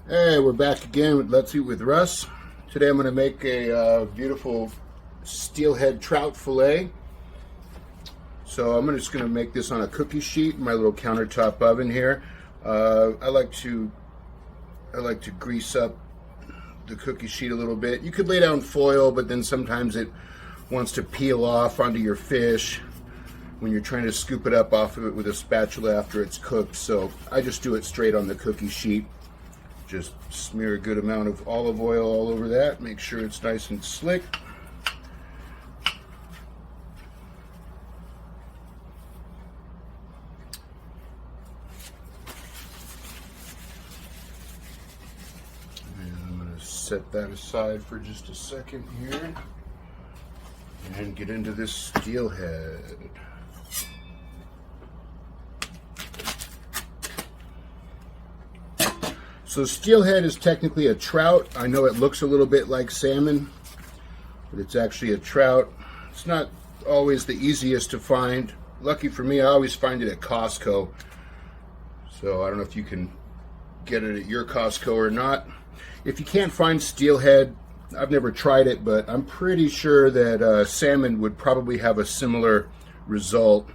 Hey, we're back again with Let's Eat with Russ. Today I'm going to make a beautiful steelhead trout fillet. So I'm just going to make this on a cookie sheet in my little countertop oven here. I like to grease up the cookie sheet a little bit. You could lay down foil, but then sometimes it wants to peel off onto your fish when you're trying to scoop it up off of it with a spatula after it's cooked. So I just do it straight on the cookie sheet. Just smear a good amount of olive oil all over that. Make sure it's nice and slick. And I'm going to set that aside for just a second here and get into this steelhead. So steelhead is technically a trout. I know it looks a little bit like salmon, but it's actually a trout. It's not always the easiest to find. Lucky for me, I always find it at Costco. So I don't know if you can get it at your Costco or not. If you can't find steelhead, I've never tried it, but I'm pretty sure that salmon would probably have a similar result.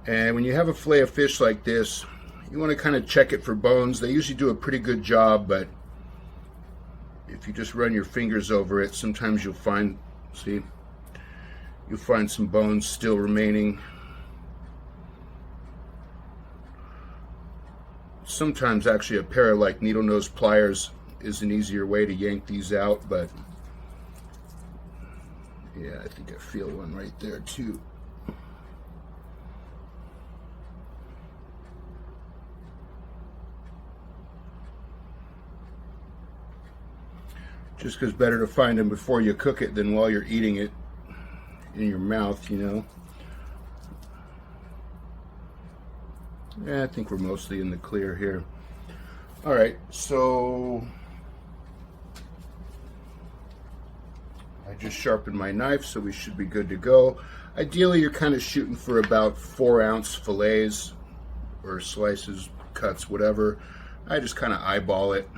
And when you have a fillet of fish like this, you want to kind of check it for bones. They usually do a pretty good job, but if you just run your fingers over it, sometimes you'll find, you'll find some bones still remaining. Sometimes actually a pair of like needle nose pliers is an easier way to yank these out, but yeah, I think I feel one right there too. Just because better to find them before you cook it than while you're eating it in your mouth, you know. Yeah, I think we're mostly in the clear here. All right, so I just sharpened my knife, so we should be good to go. Ideally, you're kind of shooting for about 4-ounce fillets or slices, cuts, whatever. I just kind of eyeball it.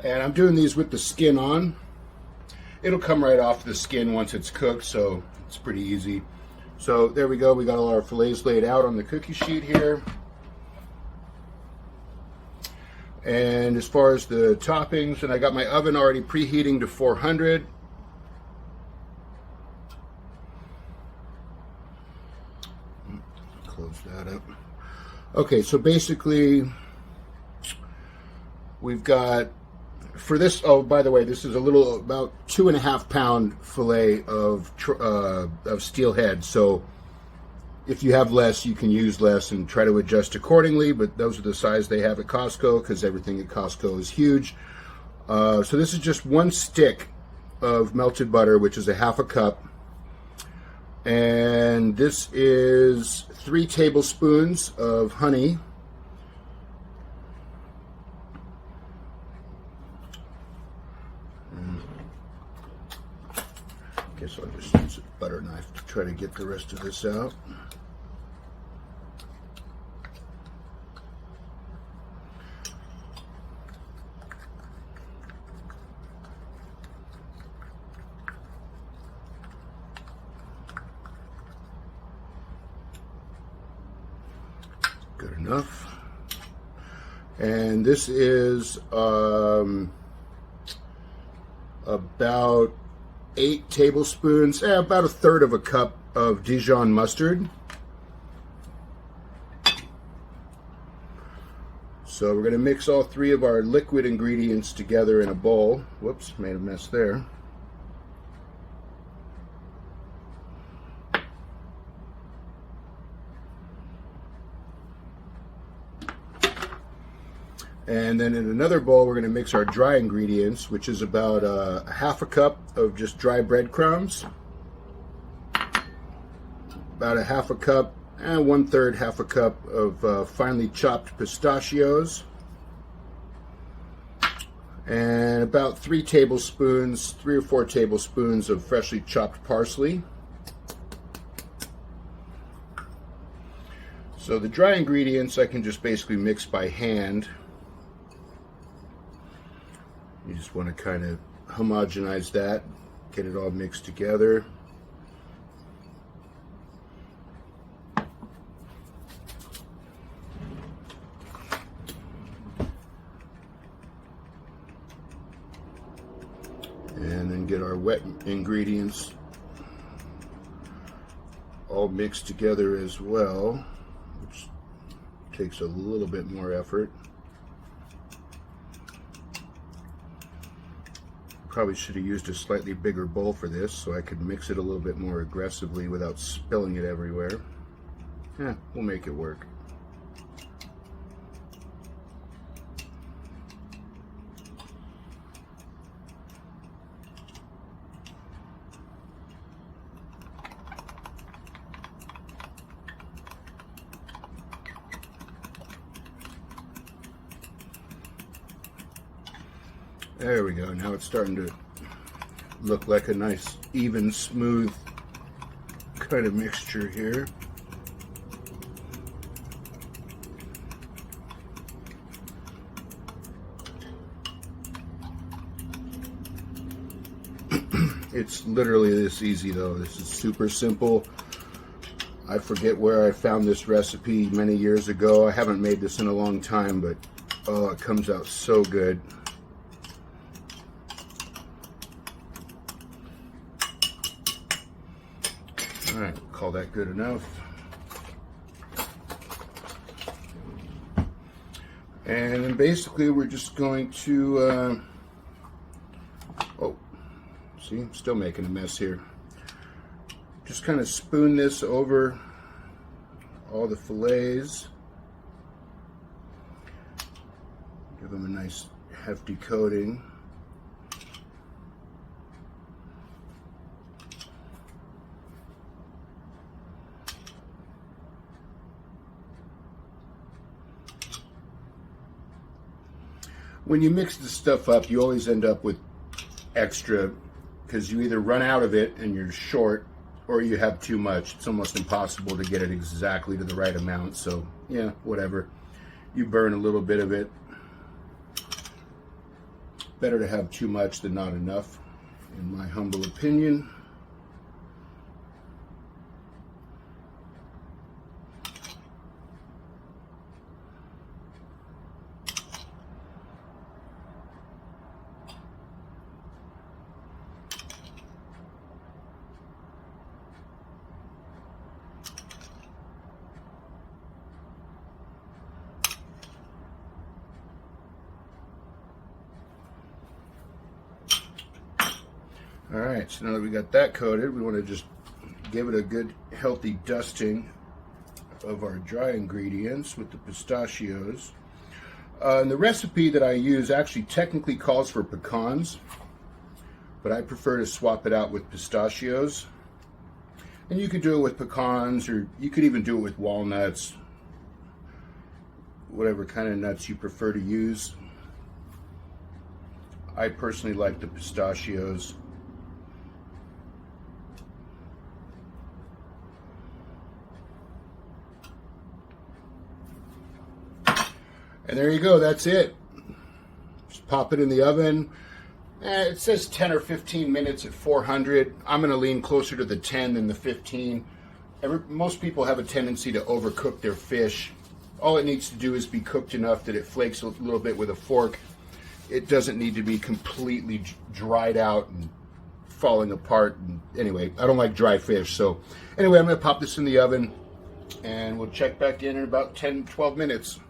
And I'm doing these with the skin on. It'll come right off the skin once it's cooked, so it's pretty easy. So there we go. We got all our fillets laid out on the cookie sheet here. And as far as the toppings, and I got my oven already preheating to 400. Close that up. Okay, so basically we've got, for this, oh, by the way, this is a little, about 2.5 pound fillet of steelhead. So if you have less, you can use less and try to adjust accordingly, but those are the size they have at Costco because everything at Costco is huge. So this is just 1 stick of melted butter, which is a 1/2 cup. And this is 3 tablespoons of honey. Guess I'll just use a butter knife to try to get the rest of this out. Good enough. And this is about 8 tablespoons, about 1/3 cup of Dijon mustard. So we're going to mix all 3 of our liquid ingredients together in a bowl. Whoops, made a mess there. And then in another bowl, we're going to mix our dry ingredients, which is about 1/2 cup of just dry breadcrumbs, about 1/2 cup And 1/3, half a cup of finely chopped pistachios. And about 3 or 4 tablespoons of freshly chopped parsley. So the dry ingredients I can just basically mix by hand. You just want to kind of homogenize that, get it all mixed together. And then get our wet ingredients all mixed together as well, which takes a little bit more effort. Probably should have used a slightly bigger bowl for this so I could mix it a little bit more aggressively without spilling it everywhere. We'll make it work. There we go. Now it's starting to look like a nice, even, smooth kind of mixture here. It's literally this easy though. This is super simple. I forget where I found this recipe many years ago. I haven't made this in a long time, but oh, it comes out so good. All right, call that good enough. And then basically we're just going to, oh, see, I'm still making a mess here. Just kind of spoon this over all the fillets. Give them a nice hefty coating. When you mix this stuff up, you always end up with extra, because you either run out of it and you're short, or you have too much. It's almost impossible to get it exactly to the right amount. So yeah, whatever. You burn a little bit of it. Better to have too much than not enough, in my humble opinion. All right, so now that we got that coated, we want to just give it a good healthy dusting of our dry ingredients with the pistachios. And the recipe that I use actually technically calls for pecans, but I prefer to swap it out with pistachios. And you could do it with pecans, or you could even do it with walnuts, whatever kind of nuts you prefer to use. I personally like the pistachios. And there you go, that's it. Just pop it in the oven. It says 10 or 15 minutes at 400. I'm going to lean closer to the 10 than the 15. Most people have a tendency to overcook their fish. All it needs to do is be cooked enough that it flakes a little bit with a fork. It doesn't need to be completely dried out and falling apart. And anyway, I don't like dry fish. So anyway, I'm going to pop this in the oven and we'll check back in about 10, 12 minutes.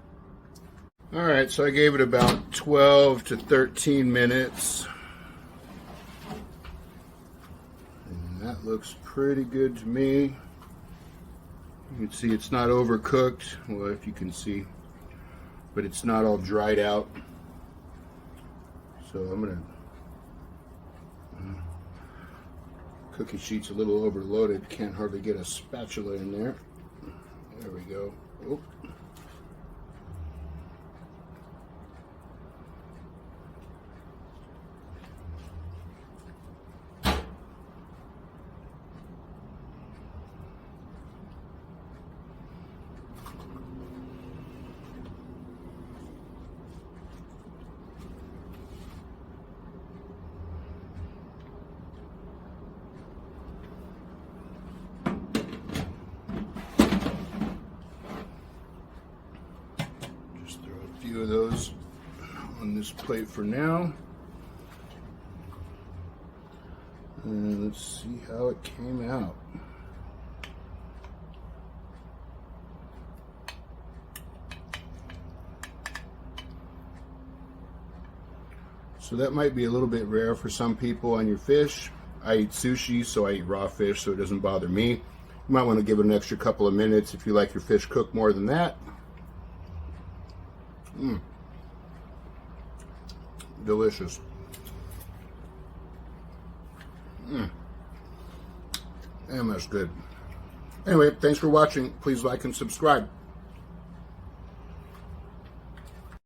All right, so I gave it about 12 to 13 minutes. And that looks pretty good to me. You can see it's not overcooked. Well, if you can see, but it's not all dried out. So I'm gonna, cookie sheet's a little overloaded. Can't hardly get a spatula in there. There we go. Oop. Few of those on this plate for now, and let's see how it came out. So that might be a little bit rare for some people on your fish. I eat sushi, so I eat raw fish, so it doesn't bother me. You might want to give it an extra couple of minutes if you like your fish cooked more than that. Delicious. Damn, that's good. Anyway, thanks for watching. Please like and subscribe.